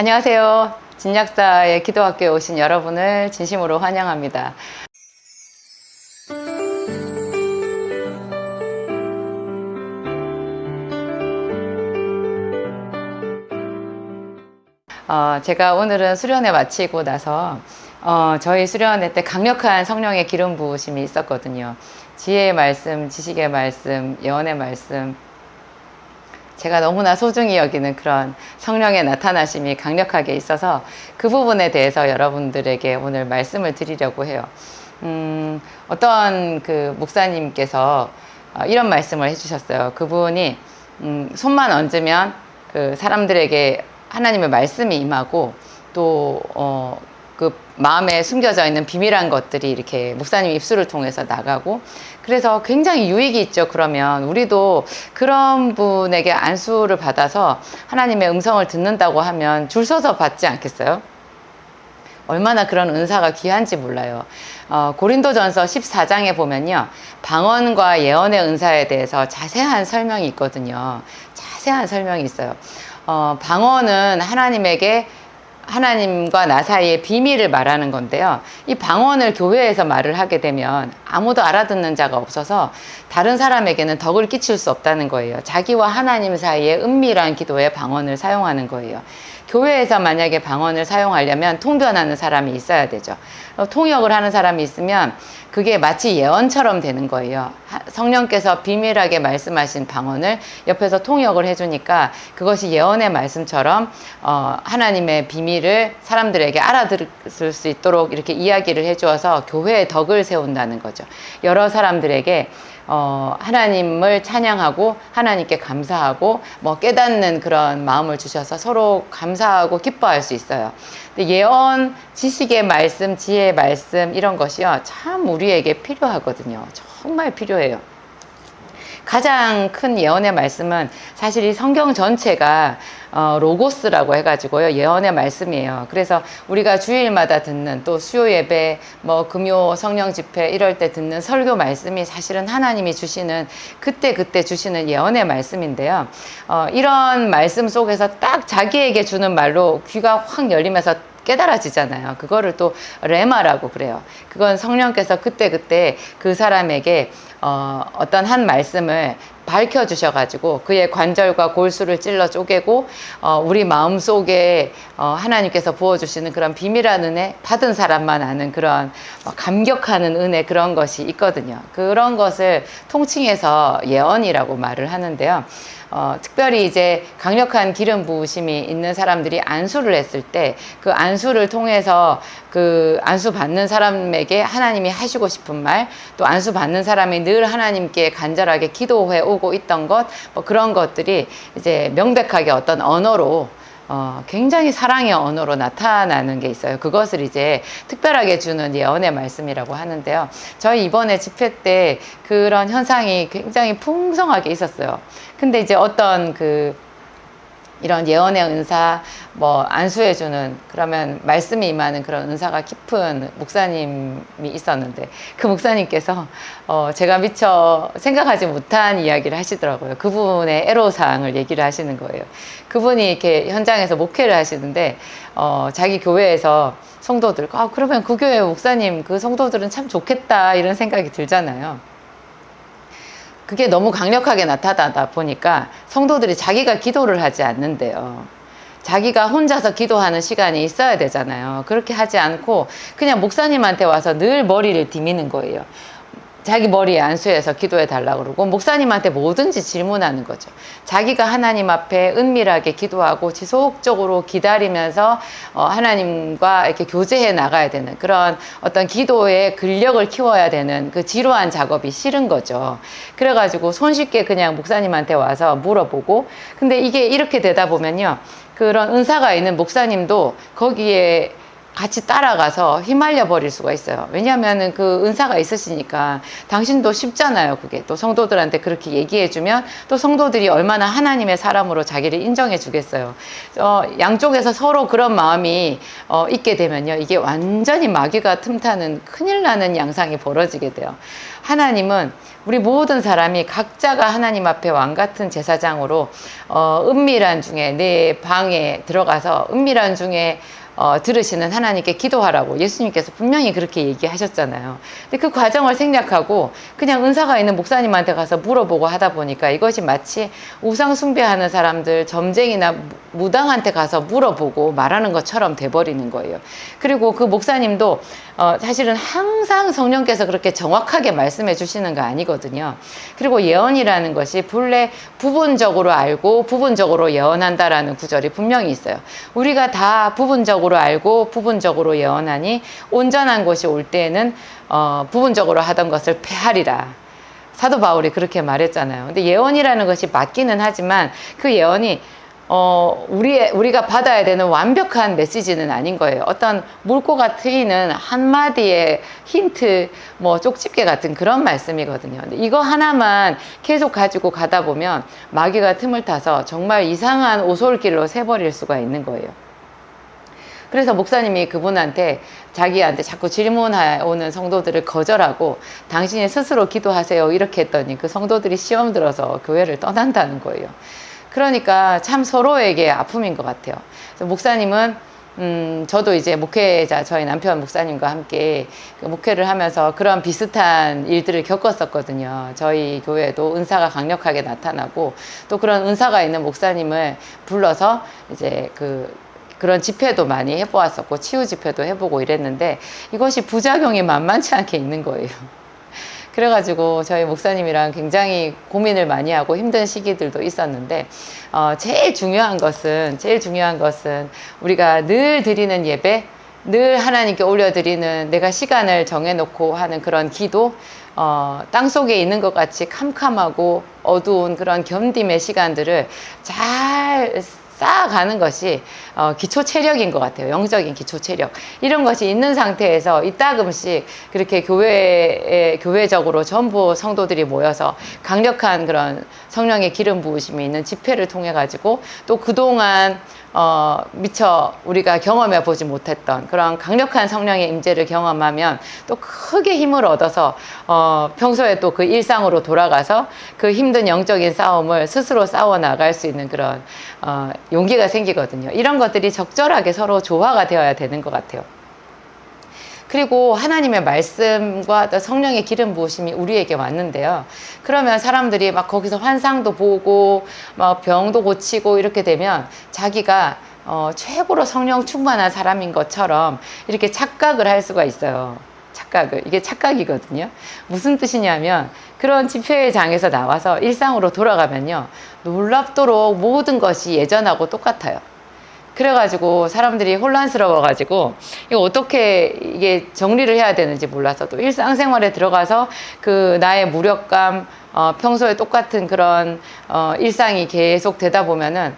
안녕하세요. 진약사의 기도학교에 오신 여러분을 진심으로 환영합니다. 제가 오늘은 수련회 마치고 나서 저희 수련회 때 강력한 성령의 기름 부으심이 있었거든요. 지혜의 말씀, 지식의 말씀, 예언의 말씀, 제가 너무나 소중히 여기는 그런 성령의 나타나심이 강력하게 있어서 그 부분에 대해서 여러분들에게 오늘 말씀을 드리려고 해요. 어떤 그 목사님께서 이런 말씀을 해주셨어요. 그분이 손만 얹으면 그 사람들에게 하나님의 말씀이 임하고 또 그 마음에 숨겨져 있는 비밀한 것들이 이렇게 목사님 입술을 통해서 나가고, 그래서 굉장히 유익이 있죠. 그러면 우리도 그런 분에게 안수를 받아서 하나님의 음성을 듣는다고 하면 줄 서서 받지 않겠어요? 얼마나 그런 은사가 귀한지 몰라요. 고린도전서 14장에 보면요, 방언과 예언의 은사에 대해서 자세한 설명이 있거든요. 자세한 설명이 있어요. 방언은 하나님과 나 사이의 비밀을 말하는 건데요. 이 방언을 교회에서 말을 하게 되면 아무도 알아듣는 자가 없어서 다른 사람에게는 덕을 끼칠 수 없다는 거예요. 자기와 하나님 사이의 은밀한 기도에 방언을 사용하는 거예요. 교회에서 만약에 방언을 사용하려면 통변하는 사람이 있어야 되죠. 통역을 하는 사람이 있으면 그게 마치 예언처럼 되는 거예요. 성령께서 비밀하게 말씀하신 방언을 옆에서 통역을 해주니까 그것이 예언의 말씀처럼 하나님의 비밀을 사람들에게 알아들을 수 있도록 이렇게 이야기를 해주어서 교회의 덕을 세운다는 거죠. 여러 사람들에게 하나님을 찬양하고 하나님께 감사하고 깨닫는 그런 마음을 주셔서 서로 감사하고 기뻐할 수 있어요. 근데 예언, 지식의 말씀, 지혜의 말씀, 이런 것이요, 참 우리에게 필요하거든요. 정말 필요해요. 가장 큰 예언의 말씀은 사실 이 성경 전체가 로고스라고 해가지고요, 예언의 말씀이에요. 그래서 우리가 주일마다 듣는, 또 수요 예배, 금요 성령 집회 이럴 때 듣는 설교 말씀이 사실은 하나님이 주시는 그때 주시는 예언의 말씀인데요. 이런 말씀 속에서 딱 자기에게 주는 말로 귀가 확 열리면서 깨달아지잖아요. 그거를 또 레마라고 그래요. 그건 성령께서 그때 그 사람에게 어떤 한 말씀을 밝혀주셔가지고 그의 관절과 골수를 찔러 쪼개고 우리 마음속에 하나님께서 부어주시는 그런 비밀한 은혜, 받은 사람만 아는 그런 감격하는 은혜, 그런 것이 있거든요. 그런 것을 통칭해서 예언이라고 말을 하는데요. 특별히 이제 강력한 기름 부으심이 있는 사람들이 안수를 했을 때 그 안수를 통해서 그 안수 받는 사람에게 하나님이 하시고 싶은 말, 또 안수 받는 사람이 늘 하나님께 간절하게 기도해 오고 있던 것, 그런 것들이 이제 명백하게 어떤 언어로 굉장히 사랑의 언어로 나타나는 게 있어요. 그것을 이제 특별하게 주는 예언의 말씀이라고 하는데요. 저희 이번에 집회 때 그런 현상이 굉장히 풍성하게 있었어요. 근데 이제 어떤 이런 예언의 은사, 안수해주는, 그러면 말씀이 임하는 그런 은사가 깊은 목사님이 있었는데, 그 목사님께서, 제가 미처 생각하지 못한 이야기를 하시더라고요. 그분의 애로사항을 얘기를 하시는 거예요. 그분이 이렇게 현장에서 목회를 하시는데, 자기 교회에서 성도들, 그러면 그 교회 목사님, 그 성도들은 참 좋겠다, 이런 생각이 들잖아요. 그게 너무 강력하게 나타나다 보니까 성도들이 자기가 기도를 하지 않는데요. 자기가 혼자서 기도하는 시간이 있어야 되잖아요. 그렇게 하지 않고 그냥 목사님한테 와서 늘 머리를 디미는 거예요. 자기 머리에 안수해서 기도해 달라고 그러고 목사님한테 뭐든지 질문하는 거죠. 자기가 하나님 앞에 은밀하게 기도하고 지속적으로 기다리면서 하나님과 이렇게 교제해 나가야 되는 그런 어떤 기도의 근력을 키워야 되는 그 지루한 작업이 싫은 거죠. 그래가지고 손쉽게 그냥 목사님한테 와서 물어보고, 근데 이게 이렇게 되다 보면요, 그런 은사가 있는 목사님도 거기에 같이 따라가서 휘말려 버릴 수가 있어요. 왜냐하면은 그 은사가 있으시니까 당신도 쉽잖아요. 그게 또 성도들한테 그렇게 얘기해주면 또 성도들이 얼마나 하나님의 사람으로 자기를 인정해 주겠어요. 양쪽에서 서로 그런 마음이 있게 되면요, 이게 완전히 마귀가 틈타는 큰일 나는 양상이 벌어지게 돼요. 하나님은 우리 모든 사람이 각자가 하나님 앞에 왕 같은 제사장으로 은밀한 중에 내 방에 들어가서 은밀한 중에 들으시는 하나님께 기도하라고 예수님께서 분명히 그렇게 얘기하셨잖아요. 근데 그 과정을 생략하고 그냥 은사가 있는 목사님한테 가서 물어보고 하다 보니까 이것이 마치 우상 숭배하는 사람들, 점쟁이나 무당한테 가서 물어보고 말하는 것처럼 돼버리는 거예요. 그리고 그 목사님도 사실은 항상 성령께서 그렇게 정확하게 말씀해 주시는 거 아니거든요. 그리고 예언이라는 것이 본래 부분적으로 알고 부분적으로 예언한다라는 구절이 분명히 있어요. 우리가 다 부분적으로 알고 부분적으로 예언하니 온전한 것이 올 때에는 부분적으로 하던 것을 폐하리라. 사도 바울이 그렇게 말했잖아요. 근데 예언이라는 것이 맞기는 하지만 그 예언이 우리가 받아야 되는 완벽한 메시지는 아닌 거예요. 어떤 물고가 트이는 한마디의 힌트, 쪽집게 같은 그런 말씀이거든요. 근데 이거 하나만 계속 가지고 가다 보면 마귀가 틈을 타서 정말 이상한 오솔길로 새버릴 수가 있는 거예요. 그래서 목사님이 그분한테 자기한테 자꾸 질문해오는 성도들을 거절하고 당신이 스스로 기도하세요 이렇게 했더니 그 성도들이 시험 들어서 교회를 떠난다는 거예요. 그러니까 참 서로에게 아픔인 것 같아요. 그래서 목사님은 저도 이제 목회자 저희 남편 목사님과 함께 그 목회를 하면서 그런 비슷한 일들을 겪었었거든요. 저희 교회도 은사가 강력하게 나타나고 또 그런 은사가 있는 목사님을 불러서 이제 그런 집회도 많이 해보았었고 치유 집회도 해보고 이랬는데 이것이 부작용이 만만치 않게 있는 거예요. 그래가지고 저희 목사님이랑 굉장히 고민을 많이 하고 힘든 시기들도 있었는데 제일 중요한 것은 우리가 늘 드리는 예배, 늘 하나님께 올려드리는 내가 시간을 정해놓고 하는 그런 기도, 땅속에 있는 것 같이 캄캄하고 어두운 그런 견딤의 시간들을 잘 쌓아가는 것이 기초 체력인 것 같아요. 영적인 기초 체력. 이런 것이 있는 상태에서 이따금씩 그렇게 교회적으로 전부 성도들이 모여서 강력한 그런 성령의 기름 부으심이 있는 집회를 통해 가지고 또 그동안 미처 우리가 경험해 보지 못했던 그런 강력한 성령의 임재를 경험하면 또 크게 힘을 얻어서 평소에 또 그 일상으로 돌아가서 그 힘든 영적인 싸움을 스스로 싸워 나갈 수 있는 그런 용기가 생기거든요. 이런 것들이 적절하게 서로 조화가 되어야 되는 것 같아요. 그리고 하나님의 말씀과 성령의 기름 부으심이 우리에게 왔는데요. 그러면 사람들이 막 거기서 환상도 보고 막 병도 고치고 이렇게 되면 자기가 최고로 성령 충만한 사람인 것처럼 이렇게 착각을 할 수가 있어요. 이게 착각이거든요. 무슨 뜻이냐면 그런 집회장에서 나와서 일상으로 돌아가면요. 놀랍도록 모든 것이 예전하고 똑같아요. 그래가지고 사람들이 혼란스러워가지고 이거 어떻게 이게 정리를 해야 되는지 몰라서 또 일상생활에 들어가서 그 나의 무력감, 평소에 똑같은 그런 일상이 계속 되다 보면은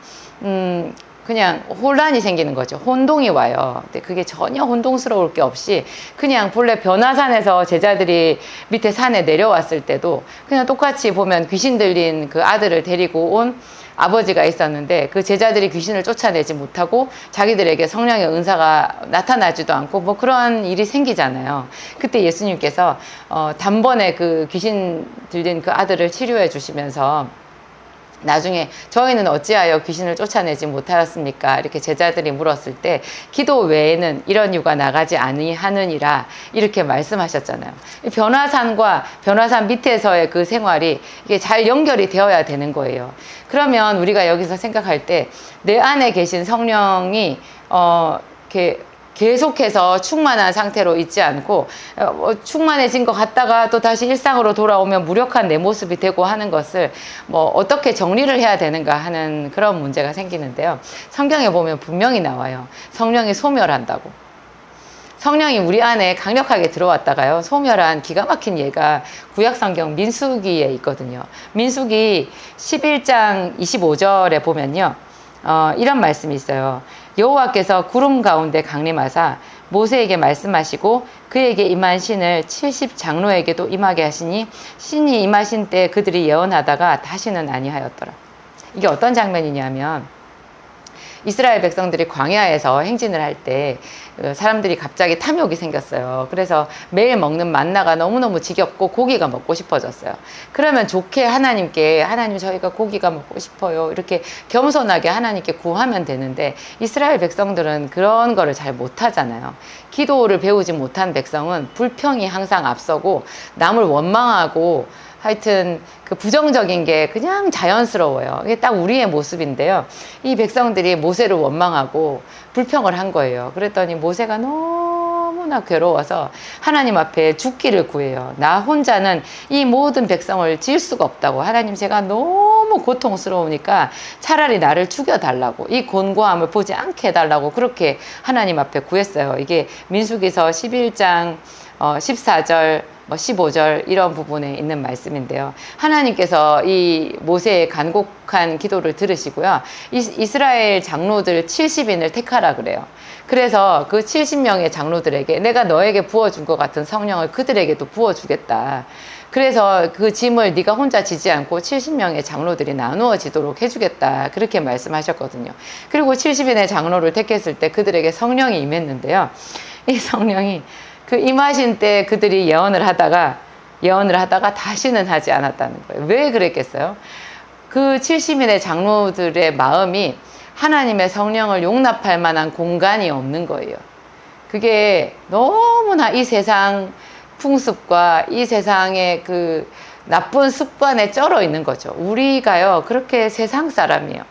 그냥 혼란이 생기는 거죠. 혼동이 와요. 근데 그게 전혀 혼동스러울 게 없이 그냥 본래 변화산에서 제자들이 밑에 산에 내려왔을 때도 그냥 똑같이 보면 귀신 들린 그 아들을 데리고 온 아버지가 있었는데 그 제자들이 귀신을 쫓아내지 못하고 자기들에게 성령의 은사가 나타나지도 않고 그런 일이 생기잖아요. 그때 예수님께서 단번에 그 귀신 들린 그 아들을 치료해 주시면서 나중에 저희는 어찌하여 귀신을 쫓아내지 못하였습니까? 이렇게 제자들이 물었을 때 기도 외에는 이런 유가 나가지 아니하느니라 이렇게 말씀하셨잖아요. 변화산과 변화산 밑에서의 그 생활이 이게 잘 연결이 되어야 되는 거예요. 그러면 우리가 여기서 생각할 때 내 안에 계신 성령이 이렇게 계속해서 충만한 상태로 있지 않고 충만해진 것 같다가 또 다시 일상으로 돌아오면 무력한 내 모습이 되고 하는 것을 어떻게 정리를 해야 되는가 하는 그런 문제가 생기는데요. 성경에 보면 분명히 나와요. 성령이 소멸한다고. 성령이 우리 안에 강력하게 들어왔다가요. 소멸한 기가 막힌 예가 구약성경 민수기에 있거든요. 민수기 11장 25절에 보면요. 이런 말씀이 있어요. 여호와께서 구름 가운데 강림하사 모세에게 말씀하시고 그에게 임한 신을 70 장로에게도 임하게 하시니 신이 임하신 때 그들이 예언하다가 다시는 아니하였더라. 이게 어떤 장면이냐면 이스라엘 백성들이 광야에서 행진을 할 때 사람들이 갑자기 탐욕이 생겼어요. 그래서 매일 먹는 만나가 너무너무 지겹고 고기가 먹고 싶어졌어요. 그러면 좋게 하나님께 하나님 저희가 고기가 먹고 싶어요. 이렇게 겸손하게 하나님께 구하면 되는데 이스라엘 백성들은 그런 거를 잘 못하잖아요. 기도를 배우지 못한 백성은 불평이 항상 앞서고 남을 원망하고 하여튼 그 부정적인 게 그냥 자연스러워요. 이게 딱 우리의 모습인데요. 이 백성들이 모세를 원망하고 불평을 한 거예요. 그랬더니 모세가 너무나 괴로워서 하나님 앞에 죽기를 구해요. 나 혼자는 이 모든 백성을 지을 수가 없다고. 하나님 제가 너무 고통스러우니까 차라리 나를 죽여달라고 이 곤고함을 보지 않게 해달라고 그렇게 하나님 앞에 구했어요. 이게 민수기서 11장 14절 15절 이런 부분에 있는 말씀인데요. 하나님께서 이 모세의 간곡한 기도를 들으시고요. 이스라엘 장로들 70인을 택하라 그래요. 그래서 그 70명의 장로들에게 내가 너에게 부어준 것 같은 성령을 그들에게도 부어주겠다. 그래서 그 짐을 네가 혼자 지지 않고 70명의 장로들이 나누어지도록 해주겠다. 그렇게 말씀하셨거든요. 그리고 70인의 장로를 택했을 때 그들에게 성령이 임했는데요. 이 성령이 그 임하신 때 그들이 예언을 하다가 다시는 하지 않았다는 거예요. 왜 그랬겠어요? 그 70인의 장로들의 마음이 하나님의 성령을 용납할 만한 공간이 없는 거예요. 그게 너무나 이 세상 풍습과 이 세상의 그 나쁜 습관에 쩔어 있는 거죠. 우리가요, 그렇게 세상 사람이에요.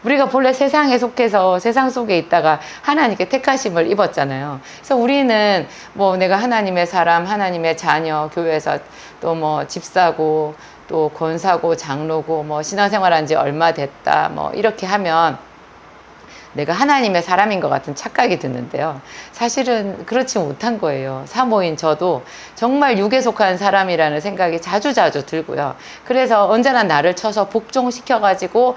우리가 본래 세상에 속해서 세상 속에 있다가 하나님께 택하심을 입었잖아요. 그래서 우리는 뭐 내가 하나님의 사람, 하나님의 자녀, 교회에서 또 뭐 집사고, 또 권사고, 장로고, 뭐 신앙생활한 지 얼마 됐다, 뭐 이렇게 하면 내가 하나님의 사람인 것 같은 착각이 드는데요. 사실은 그렇지 못한 거예요. 사모인 저도 정말 육에 속한 사람이라는 생각이 자주자주 들고요. 그래서 언제나 나를 쳐서 복종시켜가지고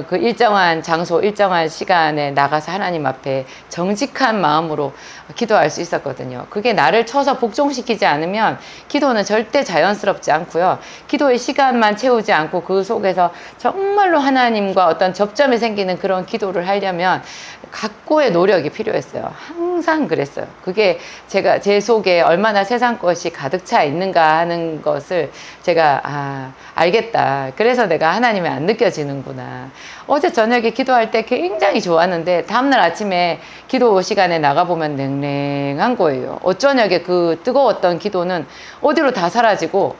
그 일정한 장소, 일정한 시간에 나가서 하나님 앞에 정직한 마음으로 기도할 수 있었거든요. 그게 나를 쳐서 복종시키지 않으면 기도는 절대 자연스럽지 않고요. 기도의 시간만 채우지 않고 그 속에서 정말로 하나님과 어떤 접점이 생기는 그런 기도를 하려면 각고의 노력이 필요했어요. 항상 그랬어요. 그게 제가 제 속에 얼마나 세상 것이 가득 차 있는가 하는 것을 제가 알겠다. 그래서 내가 하나님이 안 느껴지는구나. 어제 저녁에 기도할 때 굉장히 좋았는데 다음날 아침에 기도 시간에 나가보면 냉랭한 거예요. 어쩌냐게 그 뜨거웠던 기도는 어디로 다 사라지고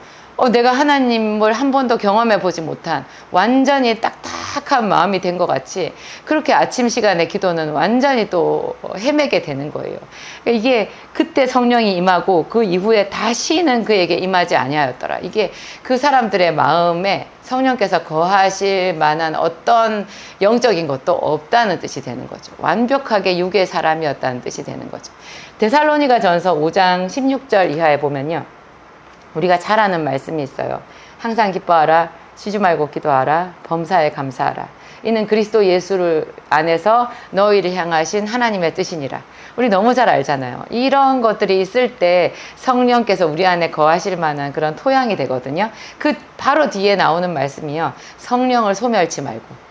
내가 하나님을 한 번도 경험해 보지 못한 완전히 딱딱한 마음이 된 것 같이 그렇게 아침 시간에 기도는 완전히 또 헤매게 되는 거예요. 이게 그때 성령이 임하고 그 이후에 다시는 그에게 임하지 아니하였더라. 이게 그 사람들의 마음에 성령께서 거하실 만한 어떤 영적인 것도 없다는 뜻이 되는 거죠. 완벽하게 육의 사람이었다는 뜻이 되는 거죠. 데살로니가 전서 5장 16절 이하에 보면요. 우리가 잘 아는 말씀이 있어요. 항상 기뻐하라, 쉬지 말고 기도하라, 범사에 감사하라. 이는 그리스도 예수를 안에서 너희를 향하신 하나님의 뜻이니라. 우리 너무 잘 알잖아요. 이런 것들이 있을 때 성령께서 우리 안에 거하실 만한 그런 토양이 되거든요. 그 바로 뒤에 나오는 말씀이요. 성령을 소멸치 말고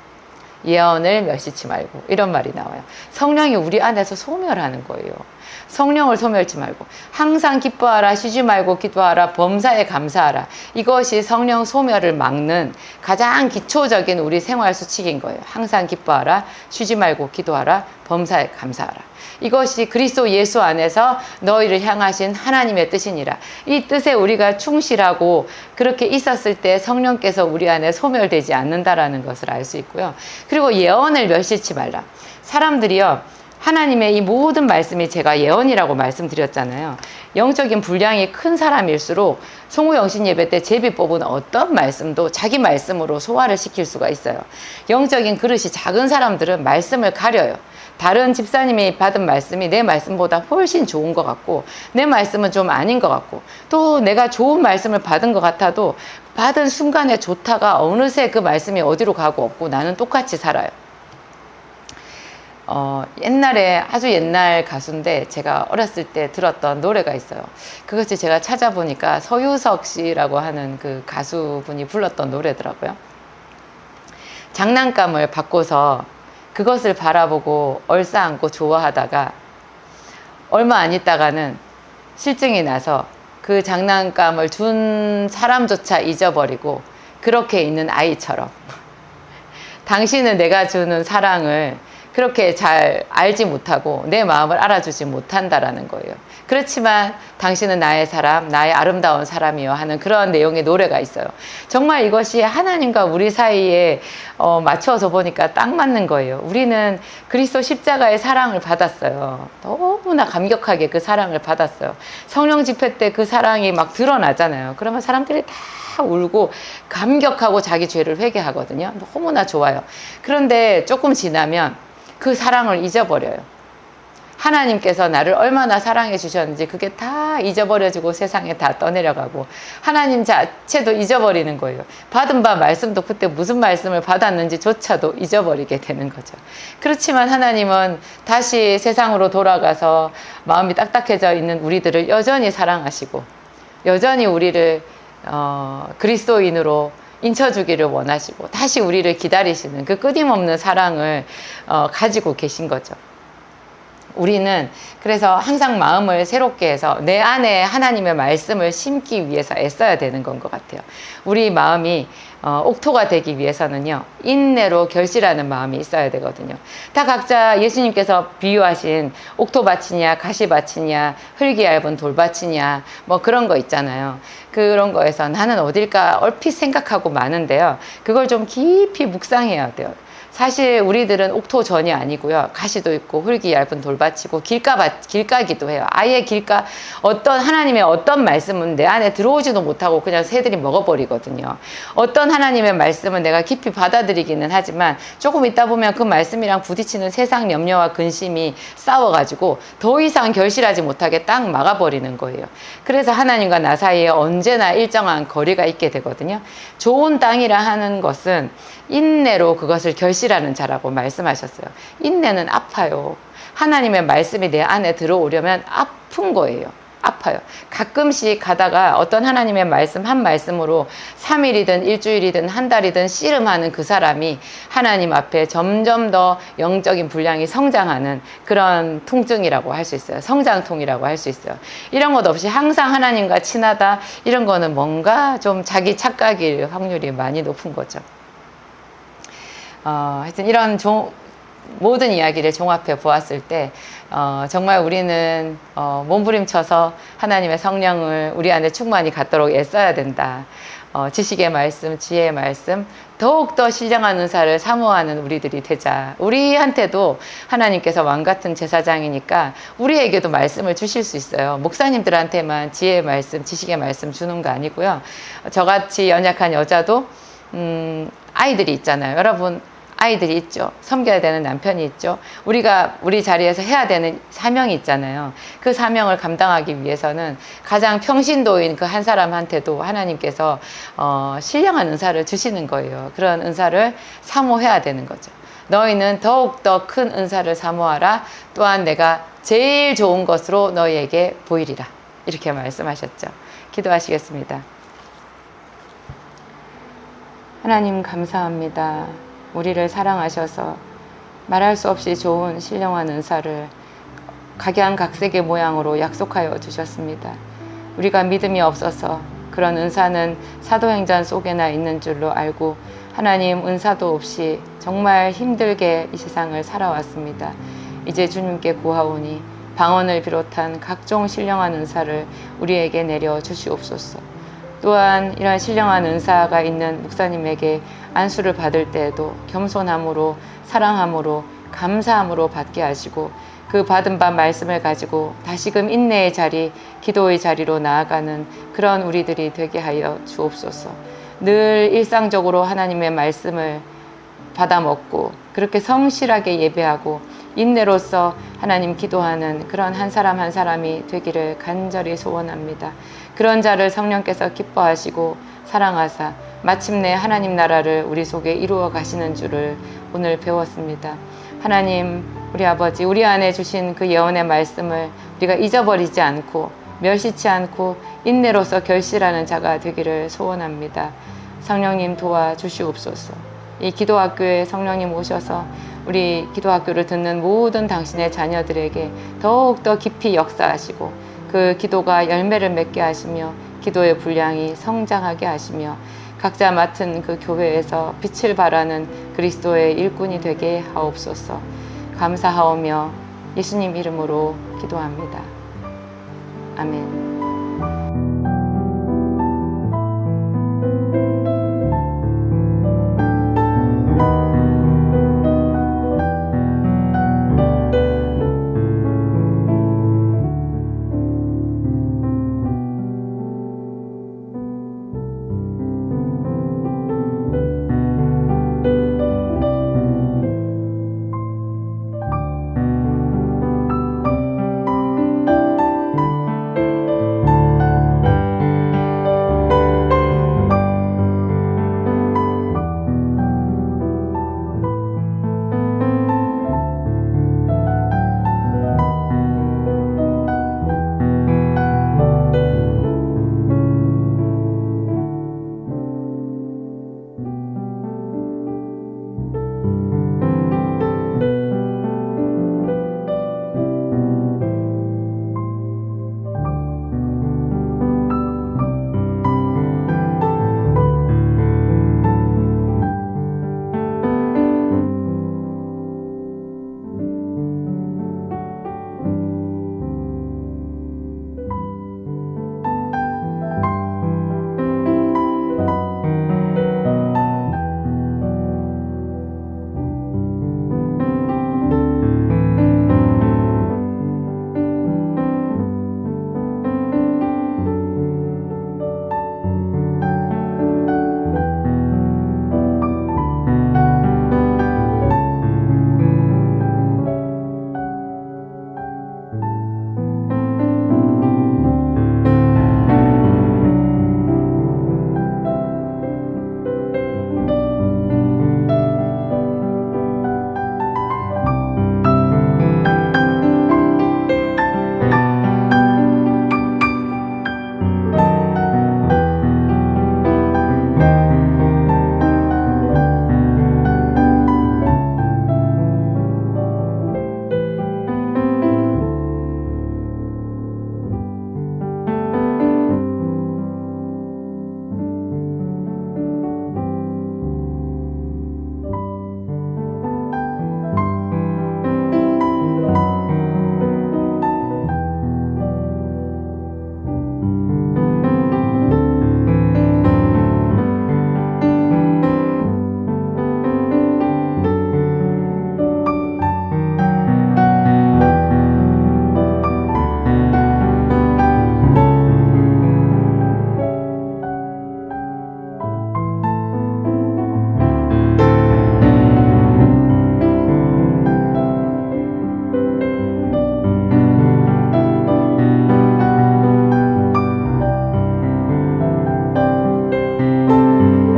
예언을 멸시치 말고 이런 말이 나와요. 성령이 우리 안에서 소멸하는 거예요. 성령을 소멸치 말고 항상 기뻐하라, 쉬지 말고 기도하라, 범사에 감사하라. 이것이 성령 소멸을 막는 가장 기초적인 우리 생활 수칙인 거예요. 항상 기뻐하라, 쉬지 말고 기도하라, 범사에 감사하라. 이것이 그리스도 예수 안에서 너희를 향하신 하나님의 뜻이니라. 이 뜻에 우리가 충실하고 그렇게 있었을 때 성령께서 우리 안에 소멸되지 않는다라는 것을 알 수 있고요. 그리고 예언을 멸시치 말라. 사람들이요, 하나님의 이 모든 말씀이 제가 예언이라고 말씀드렸잖아요. 영적인 분량이 큰 사람일수록 송우영신 예배 때 제비 뽑은 어떤 말씀도 자기 말씀으로 소화를 시킬 수가 있어요. 영적인 그릇이 작은 사람들은 말씀을 가려요. 다른 집사님이 받은 말씀이 내 말씀보다 훨씬 좋은 것 같고 내 말씀은 좀 아닌 것 같고 또 내가 좋은 말씀을 받은 것 같아도 받은 순간에 좋다가 어느새 그 말씀이 어디로 가고 없고 나는 똑같이 살아요. 옛날에 아주 옛날 가수인데 제가 어렸을 때 들었던 노래가 있어요. 그것이 제가 찾아보니까 서유석 씨라고 하는 그 가수분이 불렀던 노래더라고요. 장난감을 받고서 그것을 바라보고 얼싸안고 좋아하다가 얼마 안 있다가는 실증이 나서 그 장난감을 준 사람조차 잊어버리고 그렇게 있는 아이처럼 당신은 내가 주는 사랑을 그렇게 잘 알지 못하고 내 마음을 알아주지 못한다라는 거예요. 그렇지만 당신은 나의 사람, 나의 아름다운 사람이요 하는 그런 내용의 노래가 있어요. 정말 이것이 하나님과 우리 사이에 맞춰서 보니까 딱 맞는 거예요. 우리는 그리스도 십자가의 사랑을 받았어요. 너무나 감격하게 그 사랑을 받았어요. 성령 집회 때 그 사랑이 막 드러나잖아요. 그러면 사람들이 다 울고 감격하고 자기 죄를 회개하거든요. 너무나 좋아요. 그런데 조금 지나면 그 사랑을 잊어버려요. 하나님께서 나를 얼마나 사랑해 주셨는지 그게 다 잊어버려지고 세상에 다 떠내려가고 하나님 자체도 잊어버리는 거예요. 받은 바 말씀도 그때 무슨 말씀을 받았는지조차도 잊어버리게 되는 거죠. 그렇지만 하나님은 다시 세상으로 돌아가서 마음이 딱딱해져 있는 우리들을 여전히 사랑하시고 여전히 우리를 그리스도인으로 인쳐주기를 원하시고 다시 우리를 기다리시는 그 끊임없는 사랑을 가지고 계신 거죠. 우리는 그래서 항상 마음을 새롭게 해서 내 안에 하나님의 말씀을 심기 위해서 애써야 되는 건 것 같아요. 우리 마음이 옥토가 되기 위해서는요, 인내로 결실하는 마음이 있어야 되거든요. 다 각자 예수님께서 비유하신 옥토밭이냐 가시밭이냐 흙이 얇은 돌밭이냐 뭐 그런 거 있잖아요. 그런 거에서 나는 어딜까 얼핏 생각하고 마는데요, 그걸 좀 깊이 묵상해야 돼요. 사실 우리들은 옥토전이 아니고요, 가시도 있고 흙이 얇은 돌밭이고 길가기도 해요. 아예 어떤 하나님의 어떤 말씀은 내 안에 들어오지도 못하고 그냥 새들이 먹어버리거든요. 어떤 하나님의 말씀은 내가 깊이 받아들이기는 하지만 조금 있다 보면 그 말씀이랑 부딪히는 세상 염려와 근심이 싸워가지고 더 이상 결실하지 못하게 딱 막아버리는 거예요. 그래서 하나님과 나 사이에 언제나 일정한 거리가 있게 되거든요. 좋은 땅이라 하는 것은 인내로 그것을 결실하는 자라고 말씀하셨어요. 인내는 아파요. 하나님의 말씀이 내 안에 들어오려면 아픈 거예요. 아파요. 가끔씩 가다가 어떤 하나님의 말씀 한 말씀으로 3일이든 일주일이든 한 달이든 씨름하는 그 사람이 하나님 앞에 점점 더 영적인 분량이 성장하는 그런 통증이라고 할 수 있어요. 성장통이라고 할 수 있어요. 이런 것 없이 항상 하나님과 친하다, 이런 거는 뭔가 좀 자기 착각일 확률이 많이 높은 거죠. 하여튼 이런 모든 이야기를 종합해 보았을 때 정말 우리는 몸부림쳐서 하나님의 성령을 우리 안에 충만히 갖도록 애써야 된다. 지식의 말씀, 지혜의 말씀, 더욱더 신령한 은사를 사모하는 우리들이 되자. 우리한테도 하나님께서 왕같은 제사장이니까 우리에게도 말씀을 주실 수 있어요. 목사님들한테만 지혜의 말씀, 지식의 말씀 주는 거 아니고요. 저같이 연약한 여자도 아이들이 있잖아요. 여러분, 아이들이 있죠. 섬겨야 되는 남편이 있죠. 우리가 우리 자리에서 해야 되는 사명이 있잖아요. 그 사명을 감당하기 위해서는 가장 평신도인 그 한 사람한테도 하나님께서 신령한 은사를 주시는 거예요. 그런 은사를 사모해야 되는 거죠. 너희는 더욱더 큰 은사를 사모하라. 또한 내가 제일 좋은 것으로 너희에게 보이리라. 이렇게 말씀하셨죠. 기도하시겠습니다. 하나님 감사합니다. 우리를 사랑하셔서 말할 수 없이 좋은 신령한 은사를 각양각색의 모양으로 약속하여 주셨습니다. 우리가 믿음이 없어서 그런 은사는 사도행전 속에나 있는 줄로 알고 하나님 은사도 없이 정말 힘들게 이 세상을 살아왔습니다. 이제 주님께 구하오니 방언을 비롯한 각종 신령한 은사를 우리에게 내려 주시옵소서. 또한 이러한 신령한 은사가 있는 목사님에게 안수를 받을 때에도 겸손함으로 사랑함으로 감사함으로 받게 하시고 그 받은 바 말씀을 가지고 다시금 인내의 자리, 기도의 자리로 나아가는 그런 우리들이 되게 하여 주옵소서. 늘 일상적으로 하나님의 말씀을 받아먹고 그렇게 성실하게 예배하고 인내로서 하나님 기도하는 그런 한 사람 한 사람이 되기를 간절히 소원합니다. 그런 자를 성령께서 기뻐하시고 사랑하사 마침내 하나님 나라를 우리 속에 이루어 가시는 줄을 오늘 배웠습니다. 하나님, 우리 아버지, 우리 안에 주신 그 예언의 말씀을 우리가 잊어버리지 않고 멸시치 않고 인내로서 결실하는 자가 되기를 소원합니다. 성령님 도와주시옵소서. 이 기도학교에 성령님 오셔서 우리 기도학교를 듣는 모든 당신의 자녀들에게 더욱더 깊이 역사하시고 그 기도가 열매를 맺게 하시며 기도의 분량이 성장하게 하시며 각자 맡은 그 교회에서 빛을 발하는 그리스도의 일꾼이 되게 하옵소서. 감사하오며 예수님 이름으로 기도합니다. 아멘.